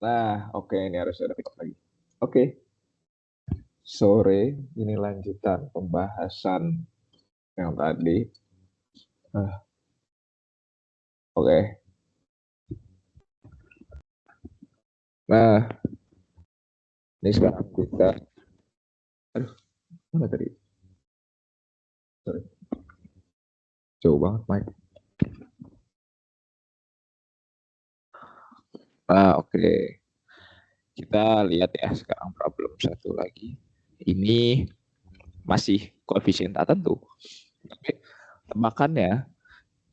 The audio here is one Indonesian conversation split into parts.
Nah, oke, ini harus ada record lagi. Oke, sore ini lanjutan pembahasan yang tadi. Ah, oke. Nah, ini sekarang kita, aduh, mana tadi? Sorry, jauh banget, Mike. Oke. Kita lihat ya sekarang problem satu lagi. Ini masih koefisien tak tentu. Tapi tebakannya,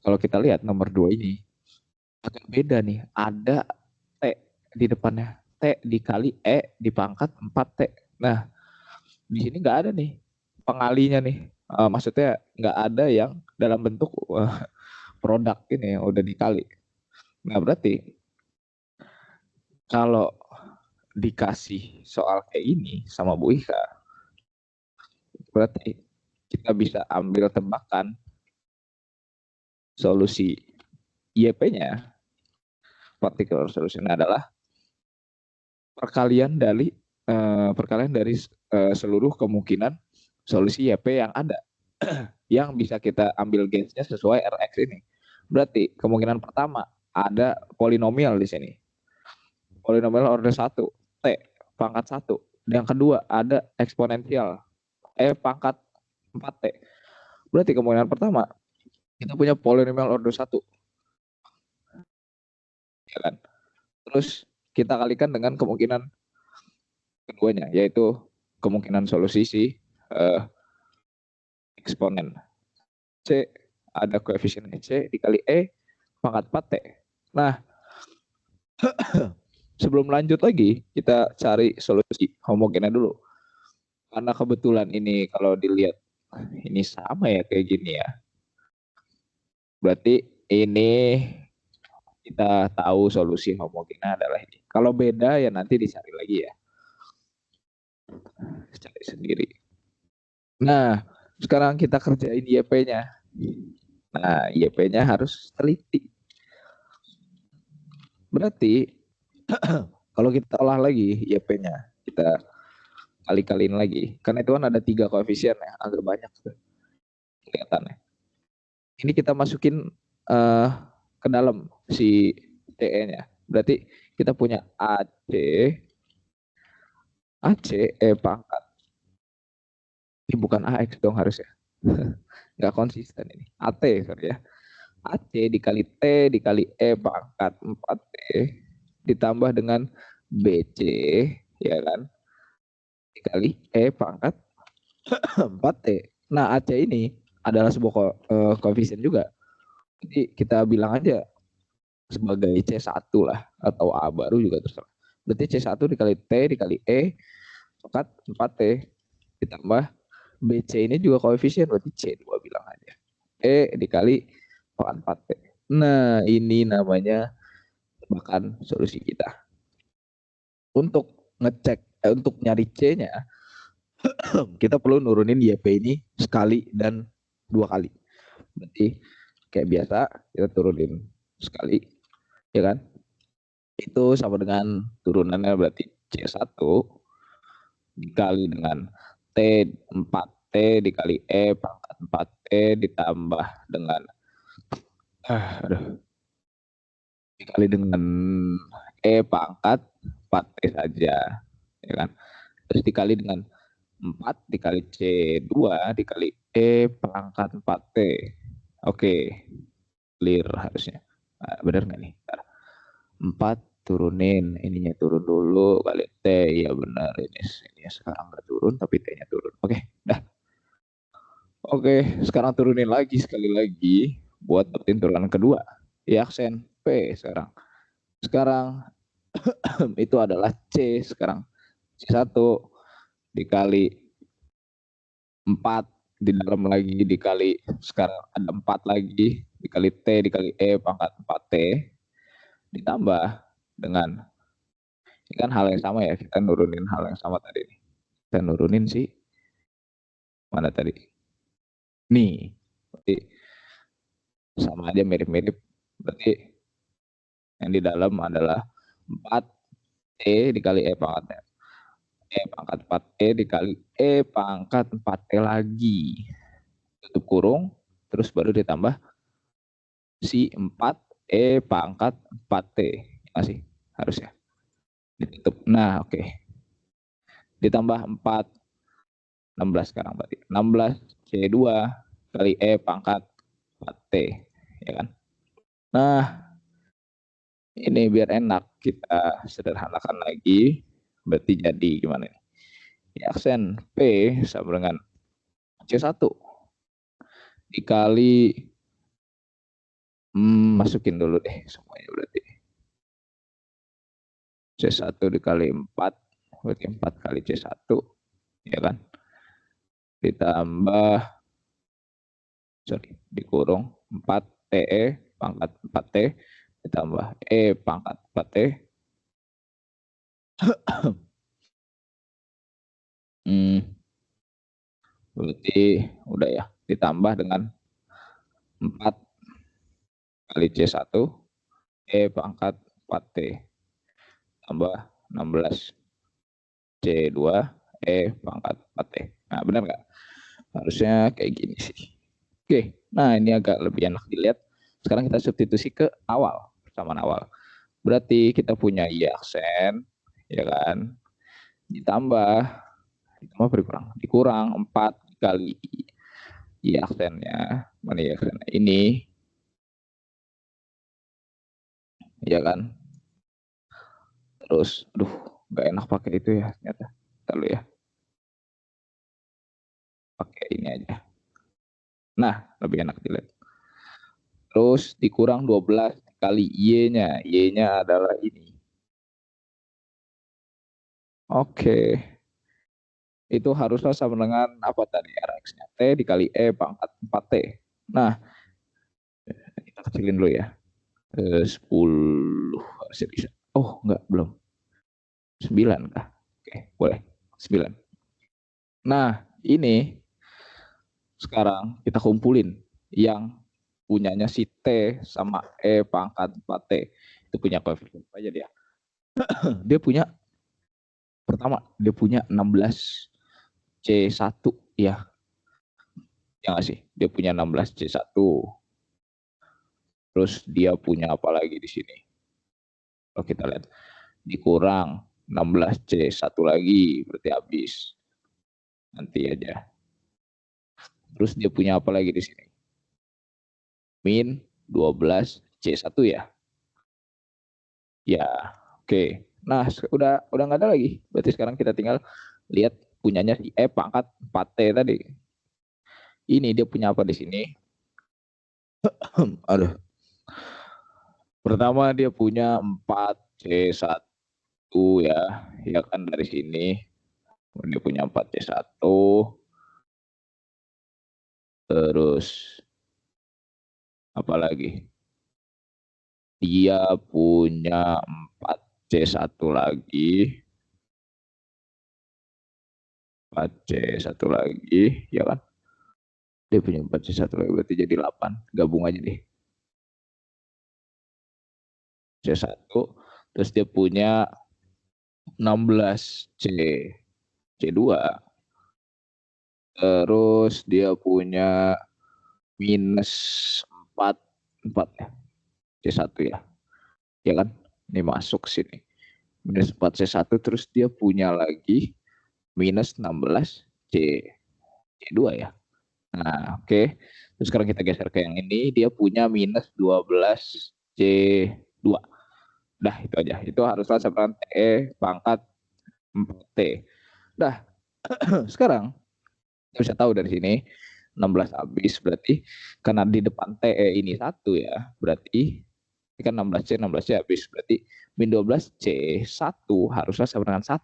kalau kita lihat nomor 2 ini, agak beda nih. Ada T di depannya. T dikali E dipangkat 4T. Nah, di sini nggak ada nih pengalinya nih. Maksudnya nggak ada yang dalam bentuk produk ini yang udah dikali. Nah, berarti kalau dikasih soal kayak ini sama Bu Ika, berarti kita bisa ambil tebakan solusi YP-nya, particular solution adalah perkalian dari seluruh kemungkinan solusi YP yang ada yang bisa kita ambil gains-nya sesuai Rx ini. Berarti kemungkinan pertama ada polinomial di sini. Polinomial order 1, T pangkat 1. Yang kedua ada eksponensial E pangkat 4T. Berarti kemungkinan pertama kita punya polinomial order 1, ya kan? Terus kita kalikan dengan kemungkinan keduanya, yaitu kemungkinan solusi si eksponen. C ada koefisien C dikali E pangkat 4T. Nah, sebelum lanjut lagi, kita cari solusi homogennya dulu. Karena kebetulan ini kalau dilihat ini sama ya kayak gini ya. Berarti ini kita tahu solusi homogennya adalah ini. Kalau beda ya nanti dicari lagi ya. Cari sendiri. Nah, sekarang kita kerjain YP-nya. Nah, YP-nya harus teliti. Berarti kalau kita olah lagi YP-nya, kita kali-kaliin lagi. Karena itu kan ada 3 koefisien ya, agak banyak tuh kelihatannya. Ini kita masukin ke dalam si TE-nya. Berarti kita punya AC E pangkat. Ini bukan AX dong harusnya. Nggak konsisten ini. AT sorry ya. AC dikali T dikali E pangkat 4T ditambah dengan BC ya kan dikali E pangkat 4T. Nah, AC ini adalah sebuah koefisien juga. Jadi kita bilang aja sebagai C1 lah atau A baru juga terserah. Berarti C1 dikali T dikali E pangkat 4T ditambah BC ini juga koefisien berarti C2 bilang aja. E dikali pangkat 4T. Nah, ini namanya tebakan solusi kita. Untuk ngecek untuk nyari C-nya kita perlu nurunin YP ini sekali dan 2 kali. Berarti kayak biasa kita turunin sekali, ya kan? Itu sama dengan turunannya berarti C1 dikali dengan T4T dikali E pangkat 4T ditambah dengan dikali dengan E pangkat 4T saja, ya kan? Terus dikali dengan 4 dikali C2 dikali E pangkat 4T. Oke, clear harusnya. Nah, benar nggak nih? 4 turunin, ininya turun dulu kali T, ya benar ini sekarang nggak turun tapi T-nya turun. Oke, dah. Oke, sekarang turunin lagi sekali lagi buat dapetin turunan kedua. Ya, aksen P sekarang. Sekarang itu adalah C sekarang. C1 dikali 4 di dalam lagi dikali sekarang ada 4 lagi dikali T dikali E pangkat 4T ditambah dengan ini kan hal yang sama ya, kita nurunin hal yang sama tadi nih. Kita nurunin sih mana tadi? Nih. Berarti sama aja mirip-mirip. Berarti yang di dalam adalah 4 T dikali E pangkat E pangkat 4T dikali E pangkat 4T lagi. Tutup kurung, terus baru ditambah si 4E pangkat 4T. Masih harus ya. Ditutup. Nah, oke. Ditambah 4, 16 sekarang berarti. 16 C2 kali E pangkat 4T. Ya kan? Nah, ini biar enak kita sederhanakan lagi. Berarti jadi gimana nih? Ya, aksen P sama dengan C1 dikali masukin dulu deh semuanya berarti. C1 dikali 4 berarti 4 kali C1 ya kan? Ditambah dikurung 4 TE pangkat 4T ditambah E pangkat 4T berarti udah ya, ditambah dengan 4 kali C1 E pangkat 4T tambah 16 C2 E pangkat 4T. Nah, benar nggak? Harusnya kayak gini sih. Oke, nah ini agak lebih enak dilihat. Sekarang kita substitusi ke awal, persamaan awal. Berarti kita punya Y aksen, ya kan? Ditambah berkurang. Dikurang 4 kali Y aksennya. Mana Y aksennya? Ini, ya kan? Terus, aduh, nggak enak pakai itu ya ternyata. Lalu ya, pakai ini aja. Nah, lebih enak dilihat. Terus dikurang 12 kali Y-nya. Y-nya adalah ini. Oke. Itu harusnya sama dengan apa tadi? Rx-nya T dikali E pangkat 4T. Nah, kita kecilin dulu ya. 10 harusnya bisa. Oh, enggak, belum. 9 kah? Oke, boleh. 9. Nah, ini sekarang kita kumpulin yang punyanya si T sama E pangkat 4T. Itu punya koefisien apa aja dia? Dia punya, pertama, dia punya 16 C1 ya. Ya nggak sih? Dia punya 16 C1. Terus dia punya apa lagi di sini? Kalau kita lihat dikurang 16C1 lagi berarti habis. Nanti aja. Terus dia punya apa lagi di sini? Min 12C1 ya. Ya, oke. Nah, udah nggak ada lagi. Berarti sekarang kita tinggal lihat punyanya si E pangkat 4T tadi. Ini dia punya apa di sini? Aduh. Pertama dia punya 4C1 ya. Ya kan dari sini. Dia punya 4C1. Terus apa lagi? Dia punya 4C1 lagi. 4C1 lagi, ya kan? Dia punya 4C1 lagi, berarti jadi 8. Gabung aja deh. C1, terus dia punya 16C, C2. Terus dia punya minus 4, 4 ya, C1 ya. Ya kan? Ini masuk sini. Minus 4C1, terus dia punya lagi minus 16 C2 ya. Nah, oke. Terus sekarang kita geser ke yang ini, dia punya minus 12 C2. Dah, itu aja. Itu haruslah sama TE pangkat 4T. Dah, sekarang kita bisa tahu dari sini 16 habis berarti karena di depan TE ini 1 ya. Berarti ini kan 16C habis berarti min 12 C1 haruslah sama dengan 1.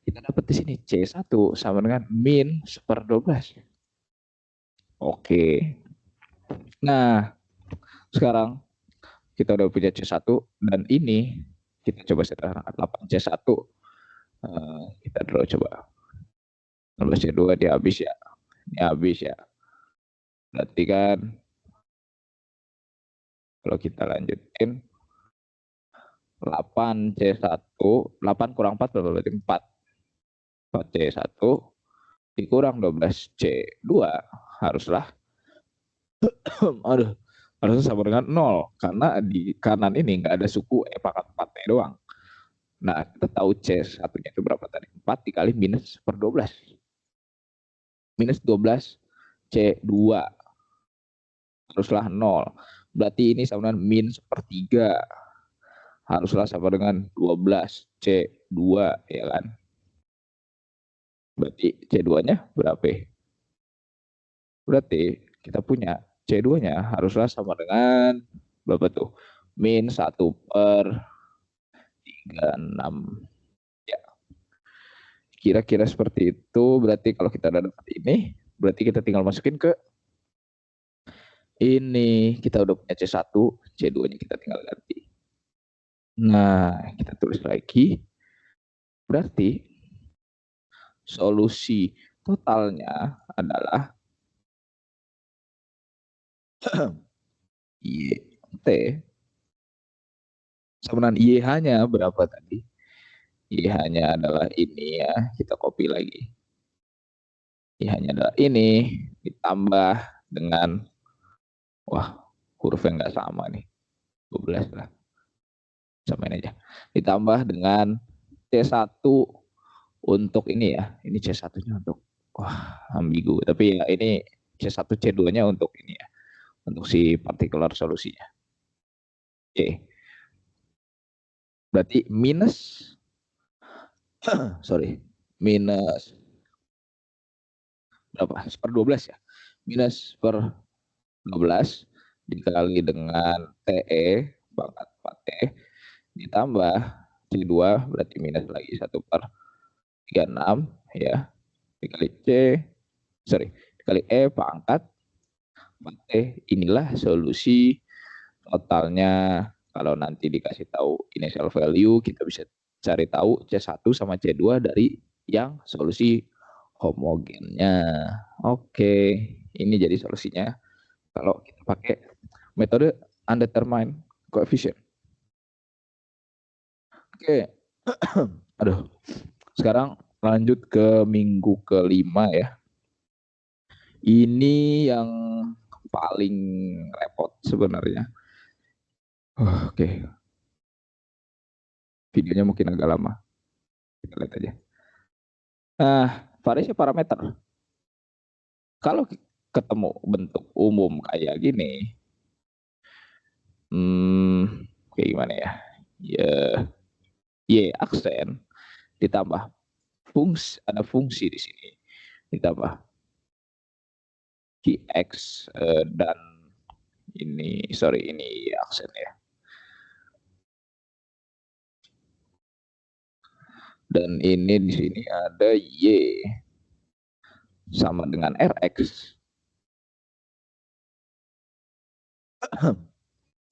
Kita dapat di sini C1 sama dengan min 1/12. Oke. Nah, sekarang kita udah punya C1 dan ini kita coba sederhanakan 8C1. Kita dulu coba 16C2 dia habis ya. Ini habis ya. Berarti kan kalau kita lanjutin 8C1, 8 kurang 4 berapa berarti? 4. 4C1 dikurang 12C2 haruslah aduh, harusnya sama dengan 0 karena di kanan ini nggak ada suku E pangkat 4T doang. Nah, kita tahu C1-nya itu berapa tadi? 4 dikali minus per 12. Minus 12 C2 haruslah 0. Berarti ini sama dengan min sepertiga. Haruslah sama dengan 12 C2 ya kan. Berarti C2-nya berapa? Berarti kita punya C2-nya haruslah sama dengan berapa tuh? Min 1/36. Ya, kira-kira seperti itu. Berarti kalau kita udah dapat ini, berarti kita tinggal masukin ke ini. Kita udah punya C1, C2-nya kita tinggal ganti. Nah, kita tulis lagi. Berarti solusi totalnya adalah YT sama dengan YH-nya berapa tadi? YH-nya adalah ini ya, kita copy lagi. YH-nya adalah ini, ditambah dengan, wah huruf yang nggak sama nih, 12 lah. Samain aja. Ditambah dengan C1 untuk ini ya, ini C1-nya untuk, wah ambigu. Tapi ya ini C1, C2-nya untuk ini ya, untuk si particular solusinya. Oke. Berarti minus, sorry, minus berapa? Per 12 ya. Minus per 12 dikali dengan TE pangkat 4T ditambah C2 berarti minus lagi 1/36 ya dikali dikali E pangkat 4T. Inilah solusi totalnya. Kalau nanti dikasih tahu initial value, kita bisa cari tahu C1 sama C2 dari yang solusi homogennya. Oke, ini jadi solusinya kalau kita pakai metode undetermined coefficient. Oke, aduh. Sekarang lanjut ke minggu kelima ya. Ini yang paling repot sebenarnya. Oke, videonya mungkin agak lama. Kita lihat aja. Nah, variasi parameter. Kalau ketemu bentuk umum kayak gini, kayak gimana ya? Ya, Y aksen ditambah ada fungsi di sini ditambah Qx dan ini ini aksen ya. Dan ini di sini ada Y sama dengan Rx.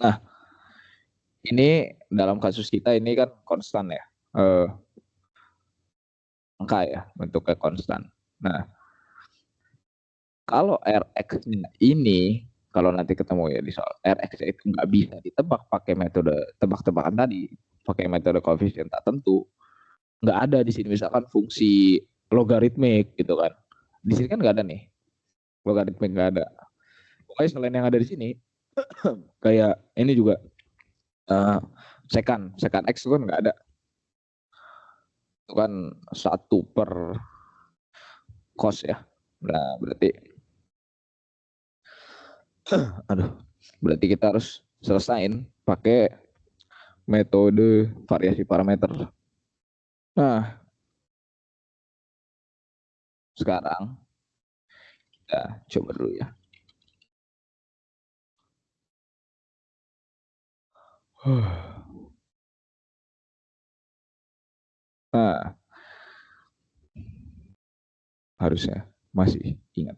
Nah, ini dalam kasus kita ini kan konstan ya. Angka ya, bentuknya konstan. Nah, kalau Rx-nya ini, kalau nanti ketemu ya di soal Rx itu nggak bisa ditebak pakai metode tebak-tebakan tadi, pakai metode koefisien tak tentu. Nggak ada di sini misalkan fungsi logaritmik gitu kan. Di sini kan nggak ada nih, logaritmik nggak ada. Pokoknya selain yang ada di sini, kayak ini juga sekan X itu kan nggak ada. Itu kan 1/cos ya. Nah, berarti kita harus selesain pakai metode variasi parameter. Nah, sekarang kita coba dulu ya. Nah, harusnya masih ingat.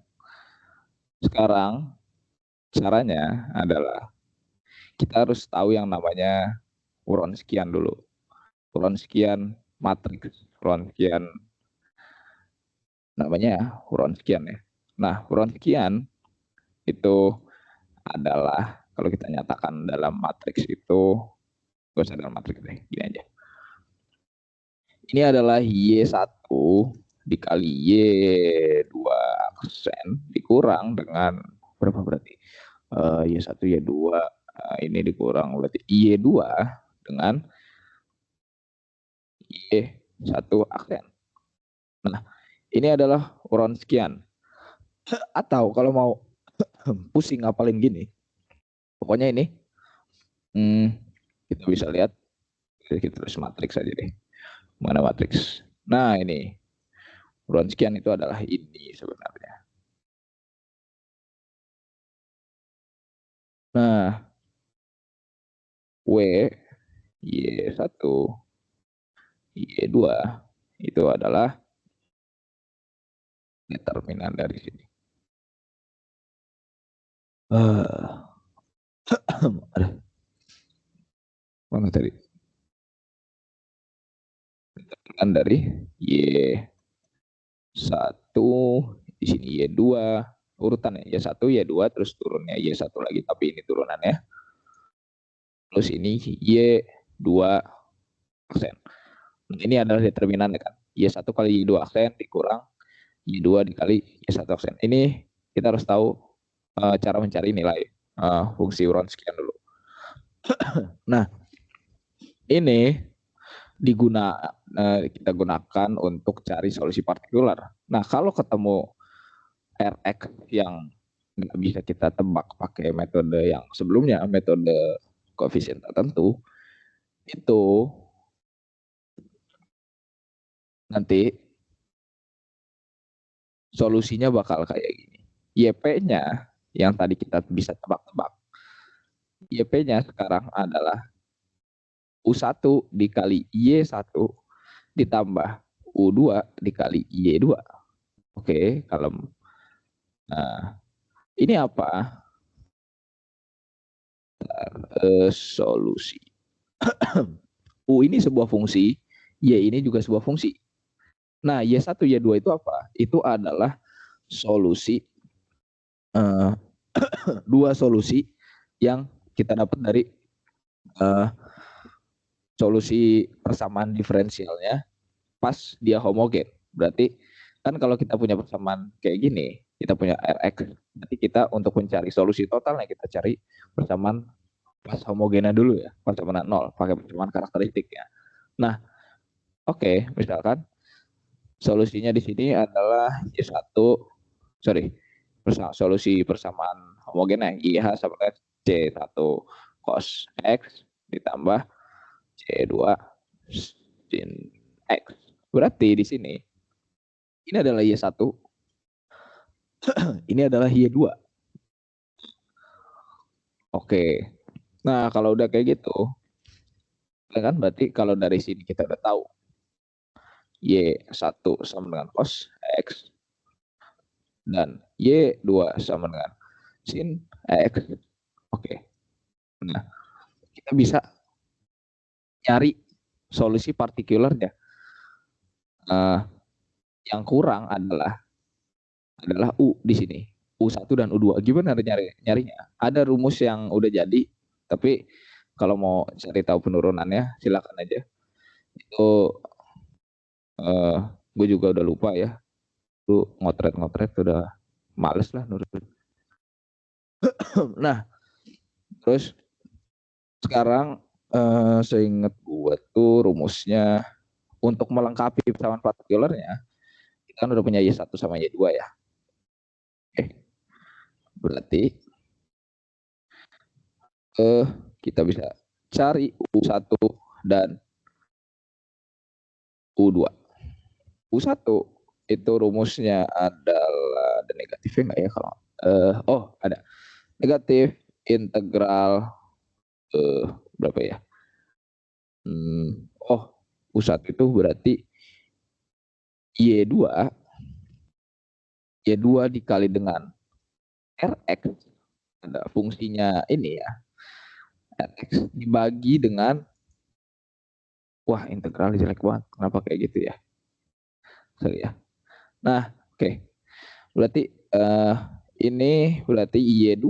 Sekarang caranya adalah kita harus tahu yang namanya Wronskian dulu. Wronskian matriks, Wronskian namanya Wronskian ya. Nah, Wronskian itu adalah kalau kita nyatakan dalam matriks itu Gak usah dalam matriks deh, gini aja. Ini adalah Y1 dikali Y2 aksen dikurang dengan berapa berarti? Y1, Y2, ini dikurang berarti Y2 dengan Y1 aksen. Nah, ini adalah Wronskian. Atau kalau mau pusing ngapalin gini, pokoknya ini kita bisa lihat, kita terus matriks aja deh. Mana matriks? Nah, ini Wronskian itu adalah ini sebenarnya. Nah, W, Y1, Y2 itu adalah determinan dari sini. Ada mana tadi? Determinan dari Y1 di sini Y2 urutan ya, Y1, Y2 terus turunnya Y1 lagi, tapi ini turunannya. Terus ini Y2 aksen. Ini adalah determinannya kan. Y1 kali Y2 aksen dikurang Y2 dikali Y1 aksen. Ini kita harus tahu cara mencari nilai fungsi Wronskian dulu. Nah, ini kita gunakan untuk cari solusi partikular. Nah, kalau ketemu Rx yang nggak bisa kita tebak pakai metode yang sebelumnya, metode koefisien tertentu, itu nanti solusinya bakal kayak gini. YP-nya yang tadi kita bisa tebak-tebak, YP-nya sekarang adalah U1 dikali Y1 ditambah U2 dikali Y2. Oke, kalem. Nah, ini apa? Solusi. U ini sebuah fungsi, Y ini juga sebuah fungsi. Nah, Y1, Y2 itu apa? Itu adalah solusi, dua solusi yang kita dapat dari solusi persamaan diferensialnya pas dia homogen. Berarti kan kalau kita punya persamaan kayak gini, kita punya Rx, berarti kita untuk mencari solusi totalnya kita cari persamaan pas homogena dulu ya, persamaan 0, pakai persamaan karakteristiknya. Nah, oke, misalkan solusinya di sini adalah Y1, solusi persamaan homogennya IH sama dengan C1 cos X ditambah C2 sin X. Berarti di sini ini adalah Y1, ini adalah Y2. Oke. Nah, kalau udah kayak gitu, kan berarti kalau dari sini kita udah tahu Y1 sama dengan cos X dan Y2 sama dengan sin X. Oke. Nah, kita bisa nyari solusi partikularnya. Yang kurang adalah U di sini. U1 dan U2. Gimana nyarinya? Ada rumus yang udah jadi, tapi kalau mau cari tahu penurunannya silakan aja. Itu gue juga udah lupa ya. Lu ngotret-ngotret udah males lah nurut. Nah, terus sekarang seingat gue tuh rumusnya untuk melengkapi persamaan partikularnya, kita kan udah punya Y1 sama Y2 ya. Oke. Berarti kita bisa cari U1 dan U2. U1 itu rumusnya adalah ada negatifnya nggak ya kalau ada negatif integral berapa ya? Oh, U1 itu berarti Y2 Y2 dikali dengan Rx, ada fungsinya ini ya, Rx dibagi dengan, wah integral jelek banget, kenapa kayak gitu ya? Sorry ya. Nah, oke. Berarti ini berarti Y2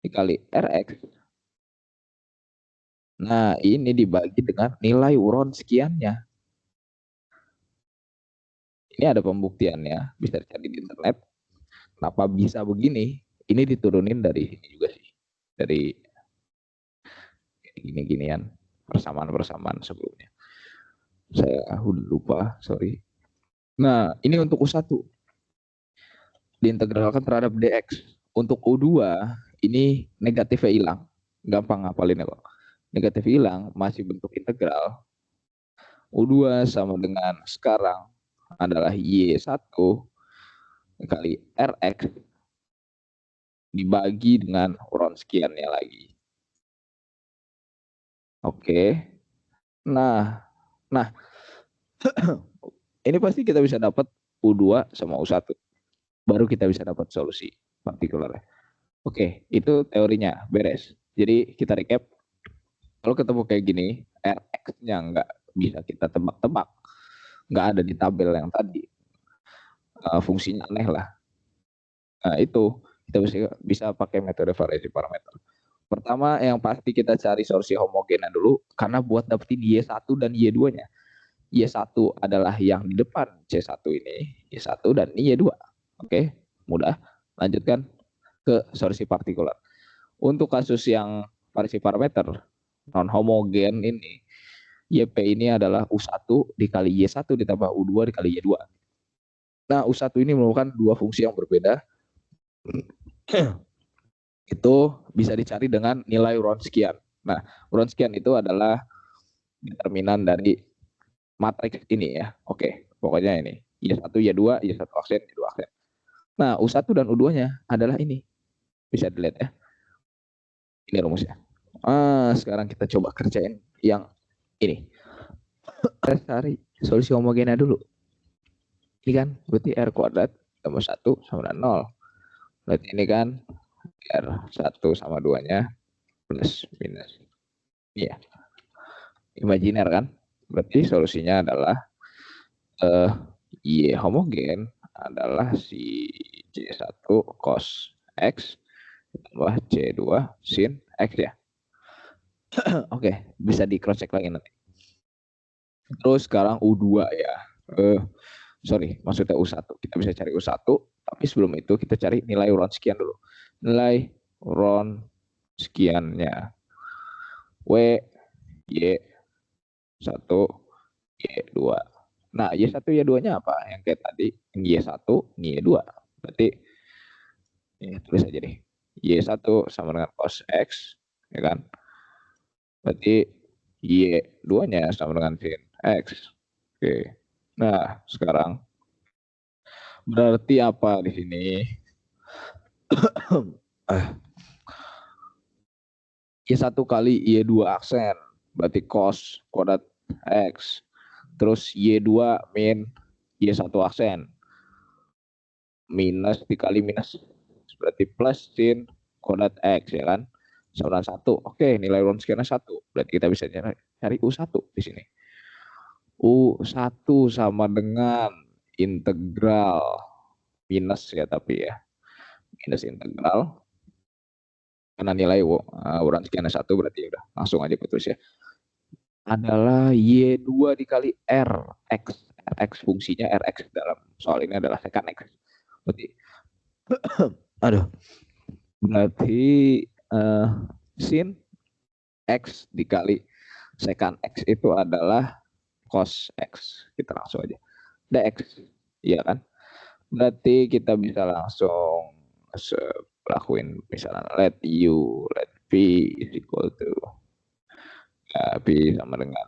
dikali Rx Nah, ini dibagi dengan nilai uron sekiannya. Ini ada pembuktiannya, bisa dicari di internet. Kenapa bisa begini? Ini diturunin dari ini juga sih. Dari gini-ginian, persamaan-persamaan sebelumnya. Saya udah lupa, sorry. Nah, ini untuk U1. Diintegralkan terhadap dx. Untuk U2, ini negatifnya hilang. Gampang ngapalinnya kok. Negatif hilang, masih bentuk integral. U2 sama dengan sekarang adalah Y1 kali Rx dibagi dengan uron sekiannya lagi. Oke. Nah, ini pasti kita bisa dapat U2 sama U1. Baru kita bisa dapat solusi partikularnya. Oke, itu teorinya beres. Jadi kita recap. Kalau ketemu kayak gini, Rx-nya nggak bisa kita tebak-tebak. Nggak ada di tabel yang tadi. Fungsinya aneh lah. Nah, itu kita bisa pakai metode variasi parameter. Pertama, yang pasti kita cari solusi homogennya dulu, karena buat dapetin Y1 dan Y2-nya. Y1 adalah yang di depan C1 ini, Y1 dan ini Y2. Oke, mudah. Lanjutkan ke solusi partikular. Untuk kasus yang variasi parameter non homogen ini, YP ini adalah U1 dikali Y1 ditambah U2 dikali Y2. Nah, U1 ini merupakan dua fungsi yang berbeda. Itu bisa dicari dengan nilai Wronskian. Nah, Wronskian itu adalah determinan dari matriks ini ya. Oke, pokoknya ini. Y1, Y2, Y1 aksen, Y2 aksen. Nah, U1 dan U2-nya adalah ini. Bisa dilihat ya. Ini rumusnya. Sekarang kita coba kerjain yang ini. Kita cari solusi homogennya dulu. Ini kan berarti R kuadrat tambah 1 sama dengan 0. Berarti ini kan R1 sama 2-nya plus minus. Iya. Imajiner kan? Berarti solusinya adalah Y homogen adalah si C1 cos X tambah C2 sin X ya. Oke, bisa di cross check lagi nanti. Terus sekarang U2 ya. Sorry, maksudnya U1. Kita bisa cari U1, tapi sebelum itu kita cari nilai uron sekian dulu. Nilai uron sekiannya. W, Y1, Y2. Nah, Y1, Y2-nya apa? Yang kayak tadi, Y1, Y2. Berarti, ya, tulis aja deh. Y1 sama dengan cos X, ya kan? Berarti Y2-nya sama dengan sin X. Oke. Nah, sekarang berarti apa di sini? Y1 kali Y2 aksen. Berarti cos kuadrat X. Terus Y2 min Y1 aksen. Minus dikali minus. Berarti plus sin kuadrat X ya kan. Sama dengan 1. Oke, nilai Wronskiannya 1. Berarti kita bisa cari U1 di sini. U1 sama dengan integral minus ya tapi ya. Minus integral. Karena nilai Wronskiannya 1 berarti udah langsung aja putus ya. Adalah Y2 dikali Rx. Rx fungsinya Rx dalam soal ini adalah secant X. Berarti, aduh, berarti sin X dikali secant X itu adalah cos X. Kita langsung aja. Dx, iya kan? Berarti kita bisa langsung lakuin misalnya let P is equal to P sama dengan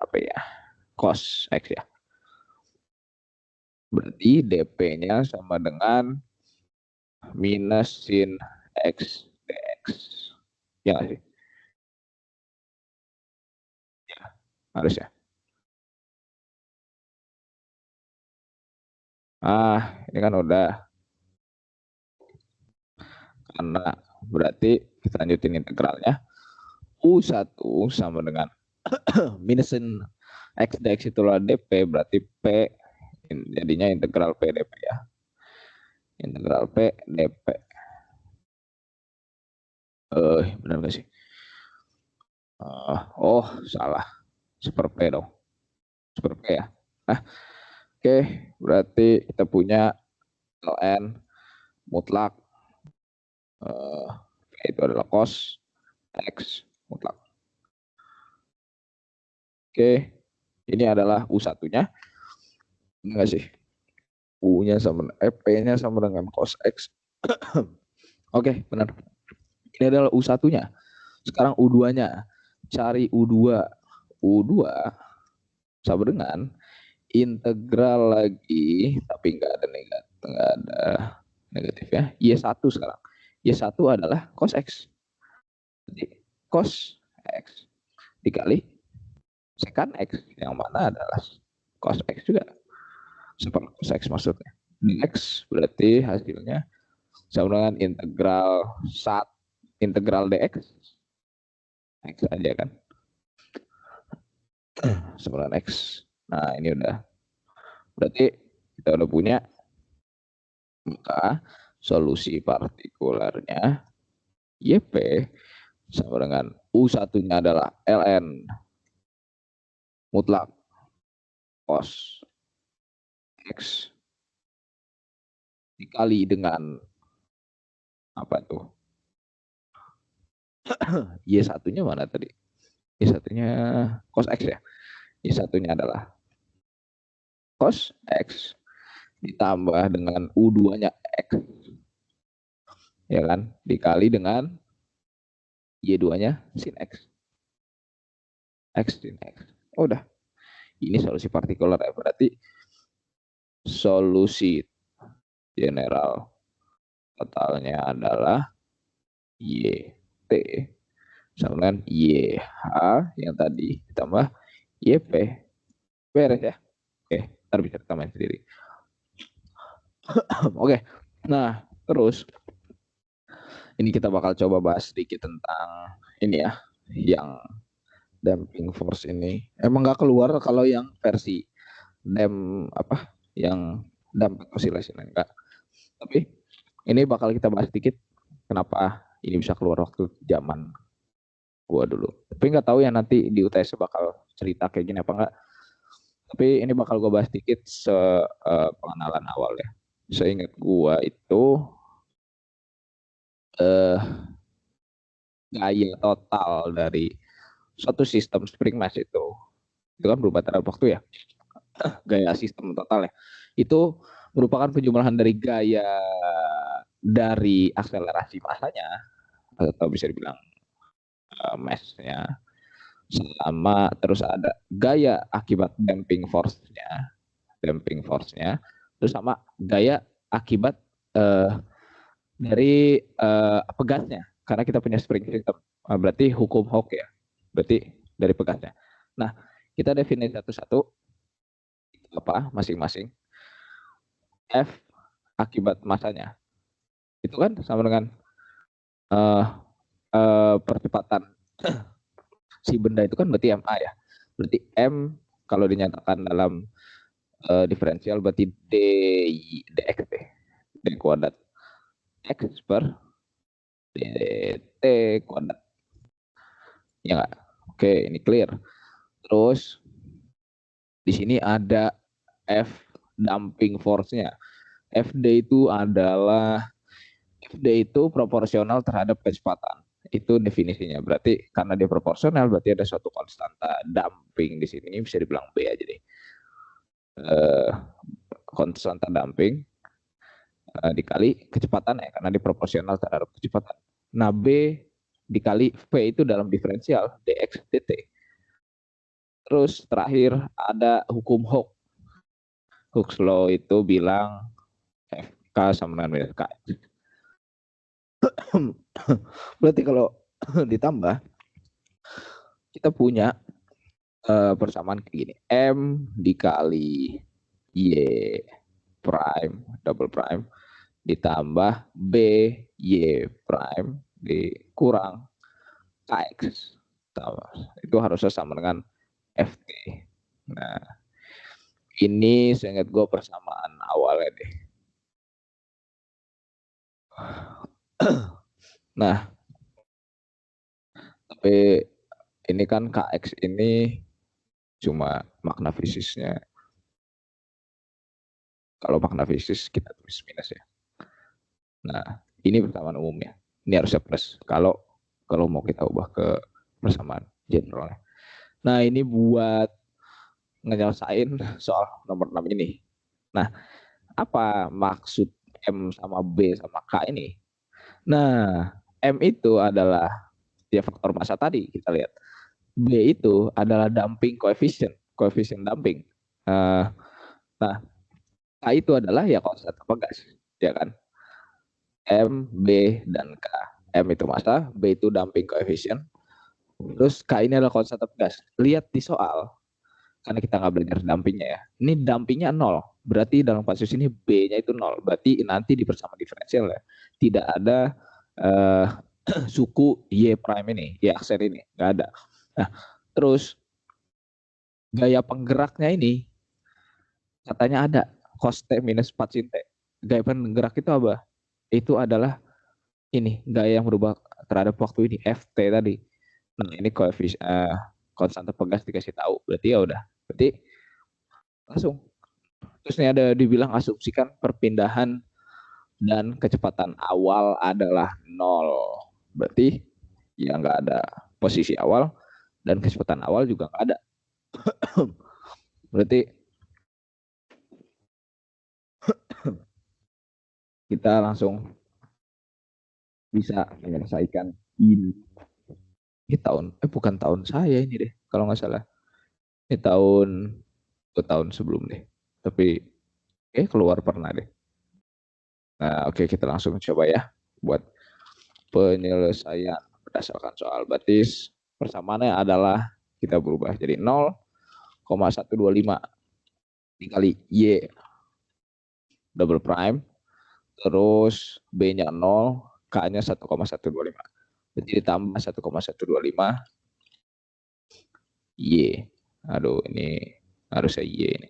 apa ya? Cos X ya. Berarti DP-nya sama dengan minus sin X dx. Ya nggak sih? Ya, harus ya. Ini kan udah. Karena berarti kita lanjutin integralnya. U1 sama dengan minus sin X dx itulah DP. Berarti P jadinya integral P dP ya. Integral P dP. Benar nggak sih? Oh, salah. Super P dong. Super P ya. Nah, oke, berarti kita punya ln mutlak itu adalah cos X mutlak. Oke, ini adalah U1-nya. Enggak sih? U-nya sama P-nya sama dengan cos X. Oke, benar. Ini adalah U1-nya. Sekarang U2-nya. Cari U2. U2 sama dengan integral lagi, tapi enggak ada negatif ya. Y1 sekarang. Y1 adalah cos X. Jadi cos X dikali secant X, yang mana adalah cos X juga. Seperti cos X maksudnya. X berarti hasilnya sama dengan integral dx. X aja kan. Sama dengan X. Nah ini udah. Berarti kita udah punya, maka solusi partikularnya YP sama dengan U1-nya adalah ln mutlak cos X dikali dengan apa tuh? Y1-nya mana tadi? Y1-nya cos X ya. Y1-nya adalah cos X ditambah dengan U2-nya X. Ya kan? Dikali dengan Y2-nya sin X. X sin X. Oh, udah. Ini solusi partikular ya. Berarti solusi general totalnya adalah YT sama dengan YH yang tadi ditambah YP. Beres ya. Oke, ntar bisa tambahin sendiri. Oke, nah terus ini kita bakal coba bahas sedikit tentang ini ya, yang damping force ini. Emang nggak keluar kalau yang versi yang damping oscillation enggak. Tapi ini bakal kita bahas sedikit kenapa ini bisa keluar waktu zaman gua dulu. Tapi nggak tahu ya nanti di UTS bakal cerita kayak gini apa enggak. Tapi ini bakal gua bahas sedikit pengenalan awal ya. Seingat gua itu eh, gaya total dari suatu sistem spring mass itu kan berubah terhadap waktu ya. Gaya sistem total ya. Itu merupakan penjumlahan dari gaya dari akselerasi masanya atau bisa dibilang mass-nya sama terus ada gaya akibat damping force-nya terus sama gaya akibat dari pegasnya karena kita punya spring system. Berarti hukum Hooke ya. Berarti dari pegasnya. Nah, kita definisi satu-satu apa masing-masing. F akibat masanya. Itu kan sama dengan uh, percepatan si benda itu kan berarti MA ya. Berarti M kalau dinyatakan dalam diferensial berarti dx d kuadrat x per dt kuadrat. Ya nggak? Oke, ini clear. Terus di sini ada F damping force-nya. FD itu proporsional terhadap kecepatan. Itu definisinya. Berarti karena dia proporsional berarti ada suatu konstanta damping di sini. Ini bisa dibilang B aja deh. Konstanta damping dikali kecepatan ya karena dia proporsional terhadap kecepatan. Nah, B dikali V itu dalam diferensial dx dt. Terus terakhir ada hukum Hooke. Hooke's law itu bilang Fk sama dengan K. Berarti kalau ditambah kita punya persamaan kayak gini. M dikali Y prime double prime ditambah B Y prime dikurang KX. Itu harusnya sama dengan FT. Nah, ini seingat gue persamaan awalnya deh. Nah, tapi Ini kan KX ini cuma makna fisiknya. Kalau makna fisik kita tulis minus ya. Nah, ini persamaan umumnya. Ini harusnya plus. Kalau mau kita ubah ke persamaan generalnya. Nah, ini buat ngejelasin soal nomor 6 ini. Nah, apa maksud M sama B sama K ini? Nah, M itu adalah ya faktor massa tadi kita lihat. B itu adalah damping koefisien, koefisien damping. Nah, K itu adalah ya konstan gas, ya kan? M, B, dan K. M itu massa, B itu damping koefisien. Terus K ini adalah konstan gas. Lihat di soal, karena kita nggak belajar dampingnya ya. Ini dampingnya 0. Berarti dalam kasus ini B-nya itu 0. Berarti nanti di persamaan diferensial ya. Tidak ada uh, suku Y prime ini, Y aksen ini. Nggak ada. Nah, terus gaya penggeraknya ini katanya ada cos T minus 4 sin T. Gaya penggerak itu apa? Itu adalah ini gaya yang berubah terhadap waktu ini Ft tadi. Nah, ini koefisien konstanta pegas dikasih tahu. Berarti ya udah. Berarti langsung. Terus ini ada dibilang asumsikan perpindahan dan kecepatan awal adalah 0. Berarti ya nggak ada posisi awal dan kecepatan awal juga nggak ada. Berarti kita langsung bisa menyelesaikan ini. Ini tahun, bukan tahun saya ini deh, kalau nggak salah. Ini tahun 2 tahun sebelum deh. Tapi keluar pernah deh. Nah, oke, kita langsung coba ya buat penyelesaian berdasarkan soal. Berarti persamaannya adalah kita berubah jadi 0,125 dikali Y double prime, terus B-nya 0, K-nya 1,125. Jadi ditambah 1,125 Y. Aduh, ini harusnya Y ini.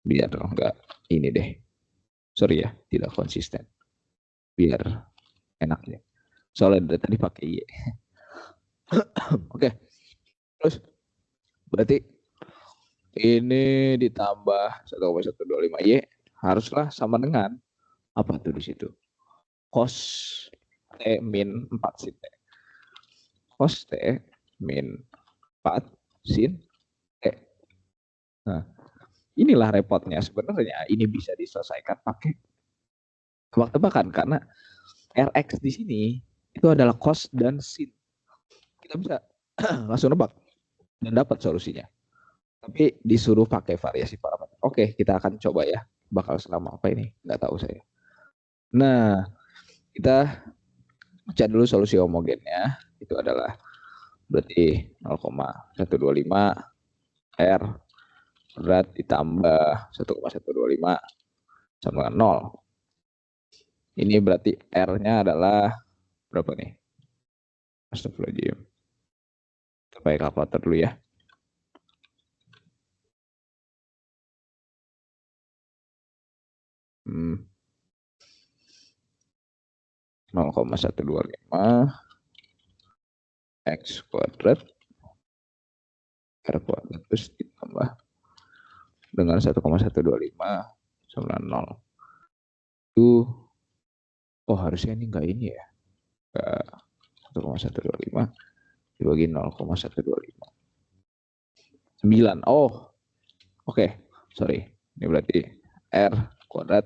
Biar enggak ini deh. Sorry ya, tidak konsisten. Biar enaknya. Soalnya dari tadi pakai Y. Oke. Terus berarti ini ditambah 1,125 Y haruslah sama dengan apa tuh di situ? Cos T min 4 sin T. Cos T min 4 sin T. Nah, inilah repotnya sebenarnya. Ini bisa diselesaikan pakai tebak-tebakan karena Rx di sini itu adalah cos dan sin. Kita bisa langsung nebak dan dapat solusinya. Tapi disuruh pakai variasi parameter. Oke, kita akan coba ya. Bakal selama apa ini? Nggak tahu saya. Nah, kita cari dulu solusi homogennya. Itu adalah berarti 0,125 R berat ditambah 1,125 sama dengan 0. Ini berarti R-nya adalah berapa nih? Astagfirullahaladzim. Kita pakai kalkulator dulu ya. Hmm. 0,125 X kuadrat R kuadrat terus ditambah dengan 1,125 sama 0. Itu harusnya ini enggak ini ya. 1,125 dibagi 0,125. 9. Oh, oke. Sorry. Ini berarti R kuadrat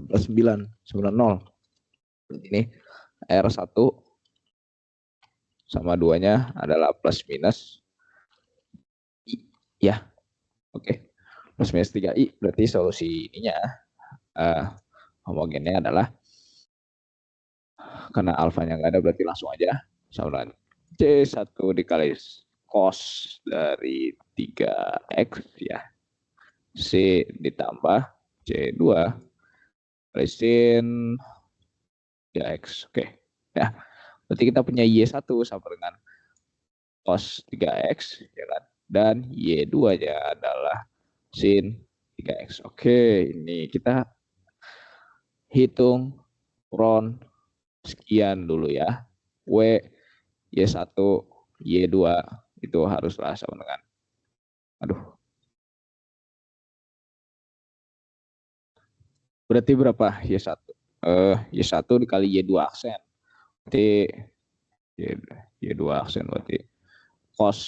plus 9 sama 0. Ini R1 sama 2-nya adalah plus minus I. Ya, oke. Plus minus 3I. Berarti solusi ininya homogennya adalah karena alfanya nggak ada berarti langsung aja sama dengan C1 dikali cos dari 3X ya. C ditambah C2 kali sin 3X. Oke. Ya. Berarti kita punya Y1 sama dengan cos 3X ya kan. Dan Y2-nya adalah sin 3X. Oke, ini kita hitung round sekian dulu ya. W, Y1, Y2 itu haruslah sama dengan, aduh, berarti berapa Y1? Y1 dikali Y2 aksen. Berarti Y2 aksen berarti cos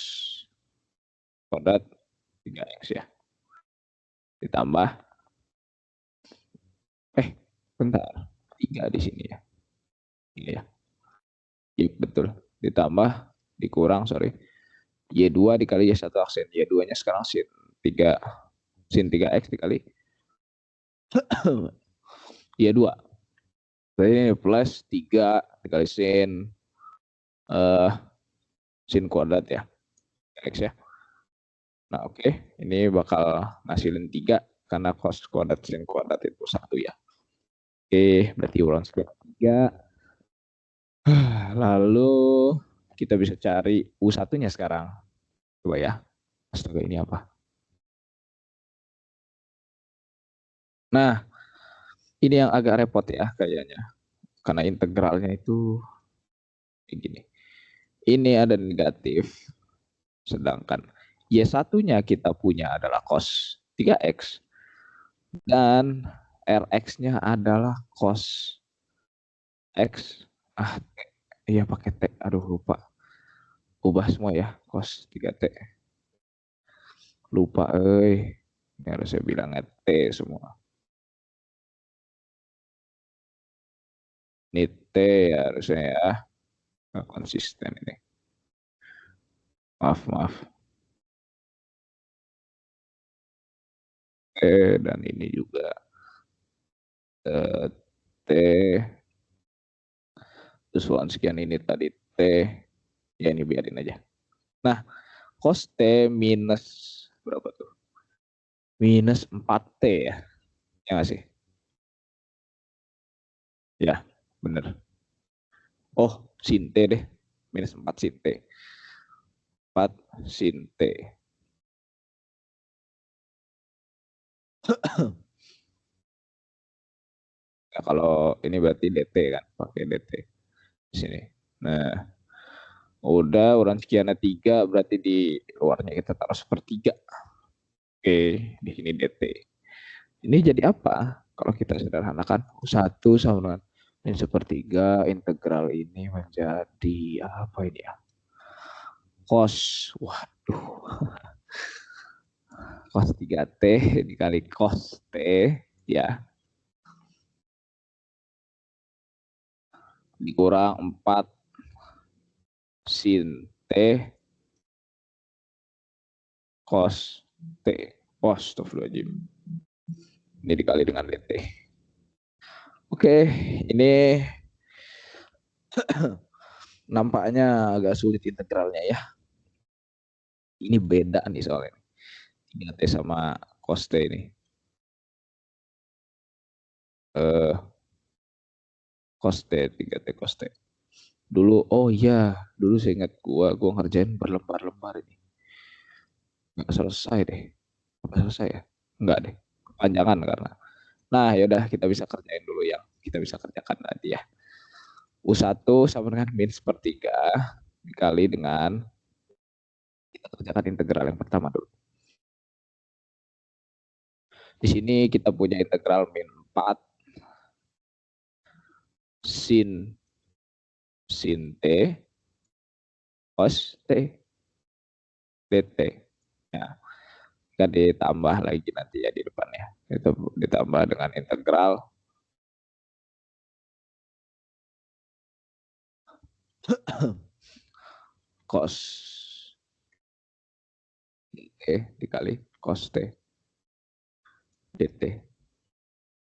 kodrat 3X ya. Ditambah, bentar, 3 di sini ya. Iya ya, betul. Ditambah, dikurang, sorry. Y2 dikali Y1 aksen. Y2-nya sekarang sin 3X dikali Y2. Jadi ini plus 3 dikali sin kuadrat ya. X ya. Nah oke, ini bakal ngasilin 3 karena cos kuadrat sin kuadrat itu 1 ya. Oke, berarti ulang sekian 3. Lalu kita bisa cari U1-nya sekarang. Coba ya. Astaga, ini apa? Nah, ini yang agak repot ya kayaknya. Karena integralnya itu kayak gini. Ini ada negatif. Sedangkan Y1-nya kita punya adalah cos 3X. Dan Rx-nya adalah cos X. Ah, iya pakai T. Aduh, lupa. Ubah semua ya, cos 3T. Lupa, Ini harus saya bilang T semua. Ini T ya, harusnya ya. Nggak konsisten ini. Maaf. Dan ini juga T. Terus ulang sekian ini tadi T. Ya ini biarin aja. Nah, cos T minus berapa tuh? Minus 4T ya. Ya nggak sih? Ya, bener. Oh, sin T deh. Minus 4 sin T. 4 sin T. Nah, kalau ini berarti DT kan, pakai DT di sini. Nah, udah uran sekiannya 3, berarti di luarnya kita taruh sepertiga. Oke, di sini DT. Ini jadi apa? Kalau kita sederhanakan, 1 sama dengan min sepertiga, integral ini menjadi apa ini ya? Cos, waduh, cos 3T dikali cos T, ya, dikurang 4 sin T cos T. Oh, astagfirullahaladzim. Ini dikali dengan DT. Oke, ini nampaknya agak sulit integralnya ya. Ini beda nih soalnya. 3T sama cos T ini. Eh, cos T, 3T cos T. Dulu, oh iya, dulu saya ingat gua ngerjain berlembar-lembar ini. Nggak selesai deh. Nggak selesai ya? Nggak deh. Kepanjangan karena. Nah, yaudah kita bisa kerjain dulu yang kita bisa kerjakan tadi ya. U1 sama dengan min sepertiga dikali dengan, kita kerjakan integral yang pertama dulu. Di sini kita punya integral min 4 sin T cos T dt. Ya, kita ditambah lagi nanti ya di depannya. Itu ditambah dengan integral cos T dikali cos T dt.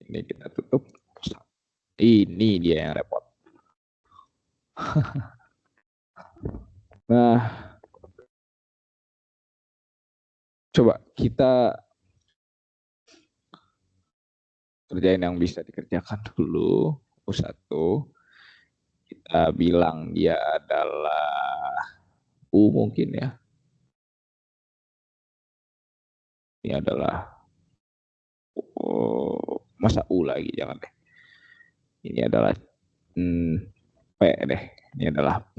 Ini kita tutup. Ini dia yang repot. Nah, coba kita kerjain yang bisa dikerjakan dulu. U1 kita bilang dia adalah U mungkin ya. Ini adalah masa U lagi, jangan deh. Ini adalah P deh. Ini adalah P.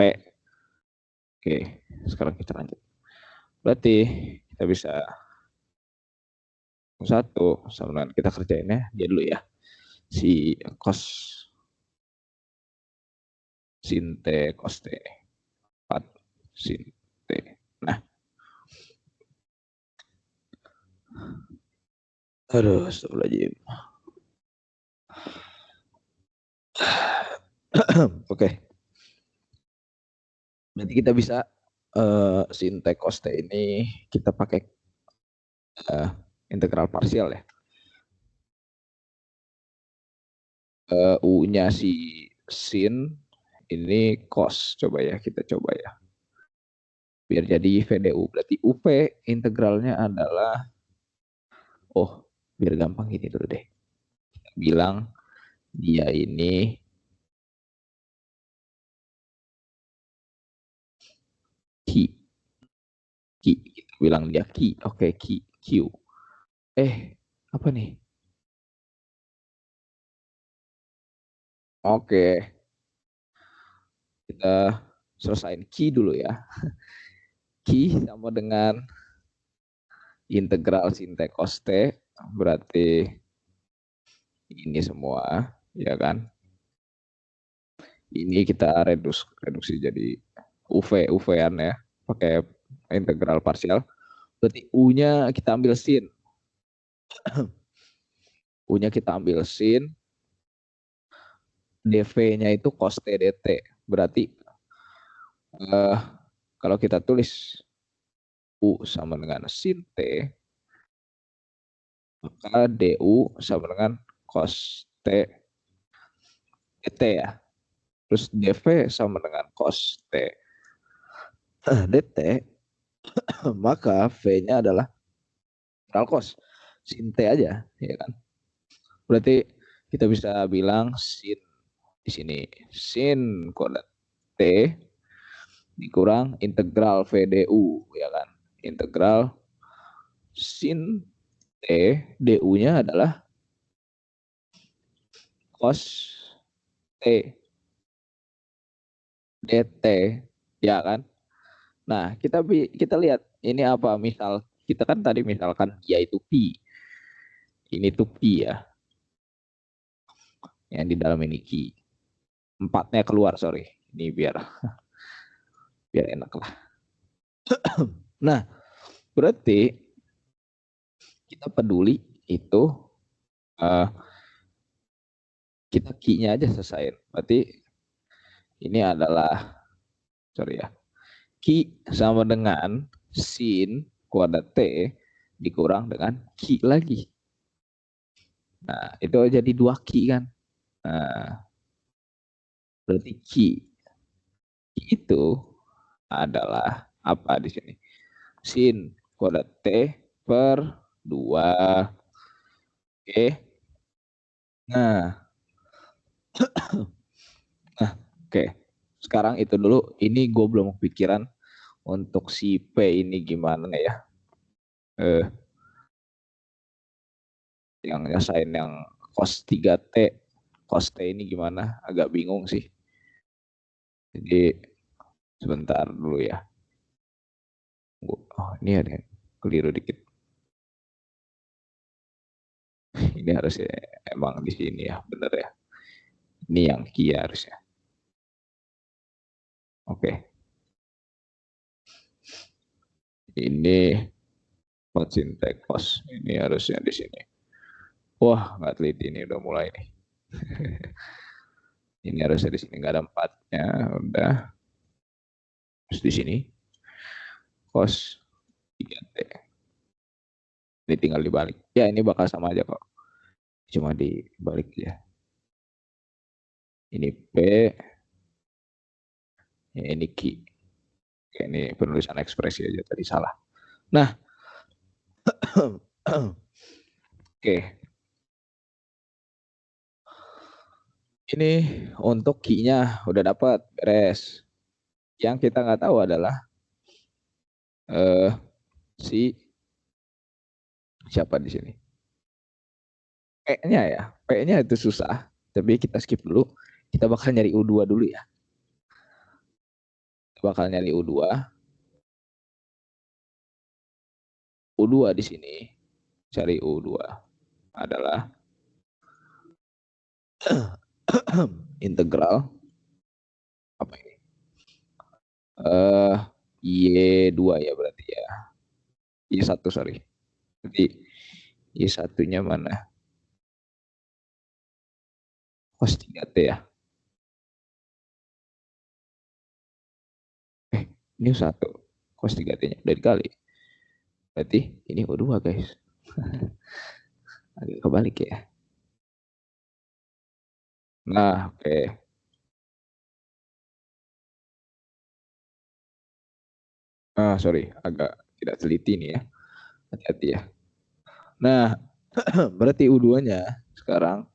Oke, sekarang kita lanjut. Berarti kita bisa satu sama kita kerjainnya dia dulu ya. Si cos sin T cos T 4 sin T. Nah, aduh, astagfirullahaladzim. Oke, berarti kita bisa sin T cos T ini kita pakai integral parsial ya. U-nya si sin ini cos. Coba ya, kita coba ya. Biar jadi VDU. Berarti UP integralnya adalah, oh, biar gampang gini dulu deh. Bilang dia ini Q. Q. Kita bilang dia Q. Oke, Q. Q. Apa nih? Oke, kita selesaiin Q dulu ya. Q sama dengan integral sin T cos T. Berarti ini semua, ya kan? Ini kita reduksi jadi UV-an ya, pakai integral parsial. Berarti U-nya kita ambil sin. U-nya kita ambil sin, dv-nya itu cos T dt. Berarti kalau kita tulis U sama dengan sin T, maka du sama dengan cos T dt ya. Terus dv sama dengan cos T dt, maka V-nya adalah integral cos sin T aja, ya kan? Berarti kita bisa bilang sin di sini sin kuadrat T dikurang integral VDU, ya kan? Integral sin T du-nya adalah cos T dt, ya kan? Nah, kita lihat ini apa, misal kita kan tadi misalkan dia itu pi. Ini tuh pi ya. Yang di dalam ini ki. Empatnya keluar, sorry. Ini biar enak lah. Nah, berarti kita peduli itu kita ki-nya aja selesai. Berarti ini adalah, sorry ya, ki sama dengan sin kuadrat T dikurang dengan ki lagi. Nah, itu jadi 2 ki kan. Nah, berarti ki itu adalah apa di sini? Sin kuadrat T per 2. Oke. Nah, oke. Sekarang itu dulu. Ini gue belum kepikiran untuk si P ini gimana ya. Yang nyasain yang cos 3T. Cos T ini gimana? Agak bingung sih. Jadi sebentar dulu ya. Oh, ini ada keliru dikit. Ini harusnya emang di sini ya, bener ya. Ini yang Kia harusnya. Oke. Ini Sintekos. Ini harusnya di sini. Wah, nggak teliti ini udah mulai nih. Ini harusnya di sini nggak ada 4-nya. Udah. Terus di sini cos 3T. Ini tinggal dibalik. Ya, ini bakal sama aja kok. Cuma dibalik ya. Ini P, ya ini Q. Ini penulisan ekspresi aja tadi salah. Nah, oke. Ini untuk Q-nya udah dapat, beres. Yang kita nggak tahu adalah si siapa di sini. P-nya ya, P-nya itu susah, tapi kita skip dulu. Kita bakal nyari U2 dulu ya. Kita bakal nyari U2. U2 di sini. Cari U2 adalah integral apa ini? Y2 ya berarti ya. Y1 sorry. Jadi Y1-nya mana? Cos 3T ya. Ini U1. Cos 3T-nya udah dikali. Berarti ini U2 guys. Agak kebalik ya. Nah, oke. Sorry, agak tidak teliti nih ya. Hati-hati ya. Nah, berarti U2-nya sekarang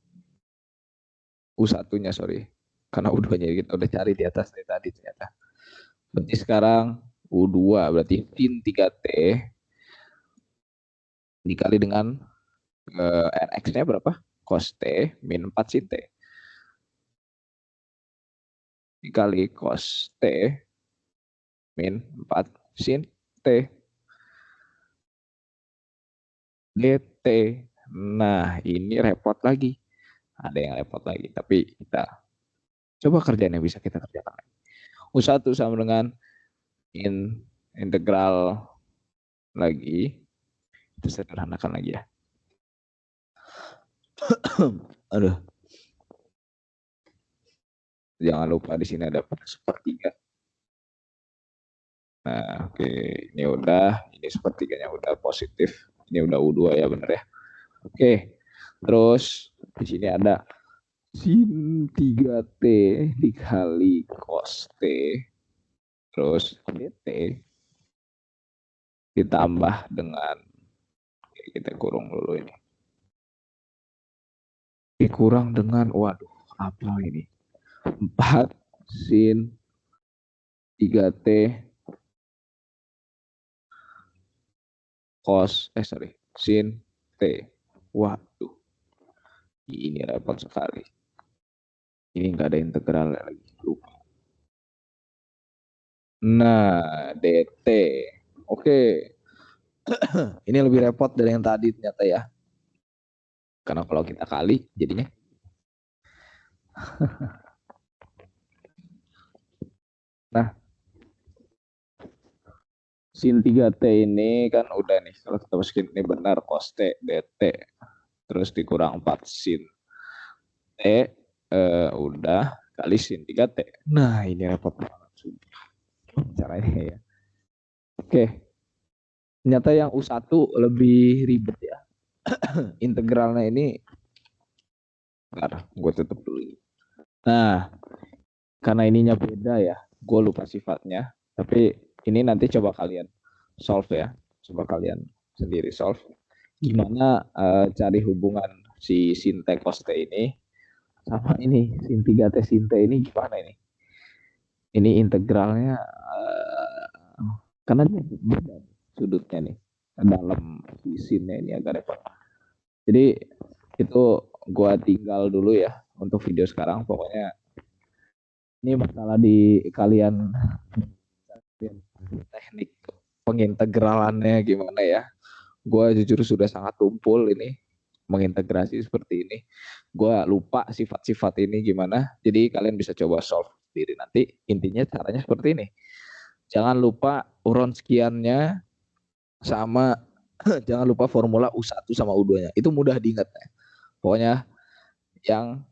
U1-nya sorry. Karena U2-nya kita udah cari di atas dari tadi ternyata. Berarti sekarang U2 berarti sin 3T dikali dengan NX-nya berapa? Cos T min 4 sin T. Dikali cos T min 4 sin T. DT. Nah, ini repot lagi. Ada yang repot lagi. Tapi kita coba kerjaan yang bisa kita kerjakan. U1 sama dengan integral lagi. Itu sederhanakan lagi ya. Aduh. Jangan lupa di sini ada sepertiga. Nah, oke. Ini udah. Ini sepertiganya udah positif. Ini udah U2 ya, bener ya. Oke. Terus di sini ada sin 3T dikali cos T. Terus DT ditambah dengan, kita kurung dulu ini. Dikurang dengan, waduh, apa ini? 4 sin 3T cos, sin T. Waduh, ini repot sekali. Ini nggak ada integral lagi, lupa. Nah, DT. Oke. Ini lebih repot dari yang tadi ternyata ya. Karena kalau kita kali, jadinya. Nah, sin 3T ini kan udah nih. Kalau kita masukin ini benar, cos T, DT. Terus dikurang 4 sin T. Udah kali sin 3T. Nah, ini repot banget. Caranya ya. Oke. Ternyata yang U1 lebih ribet ya. Integralnya ini, bentar, gue tutup dulu. Nah, karena ininya beda ya, gue lupa sifatnya. Tapi ini nanti coba kalian solve ya. Coba kalian sendiri solve. Gimana cari hubungan si sin T cos T ini sama ini sin 3T sin T ini gimana ini? Ini integralnya karena dia beda sudutnya nih. Dalam si sinnya ini agak repot. Jadi itu gue tinggal dulu ya untuk video sekarang. Pokoknya ini masalah di kalian teknik pengintegralannya gimana ya. Gue jujur sudah sangat tumpul ini mengintegrasi seperti ini. Gue lupa sifat-sifat ini gimana. Jadi kalian bisa coba solve sendiri nanti. Intinya caranya seperti ini. Jangan lupa Wronskiannya sama jangan lupa formula U1 sama U2-nya. Itu mudah diingat ya. Pokoknya yang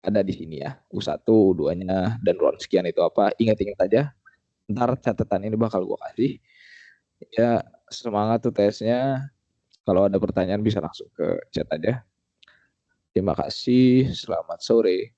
ada di sini ya. U1, U2-nya, dan Wronskian itu apa. Ingat-ingat aja. Ntar catatan ini bakal gue kasih. Ya, semangat tuh tesnya. Kalau ada pertanyaan bisa langsung ke chat aja. Terima kasih. Selamat sore.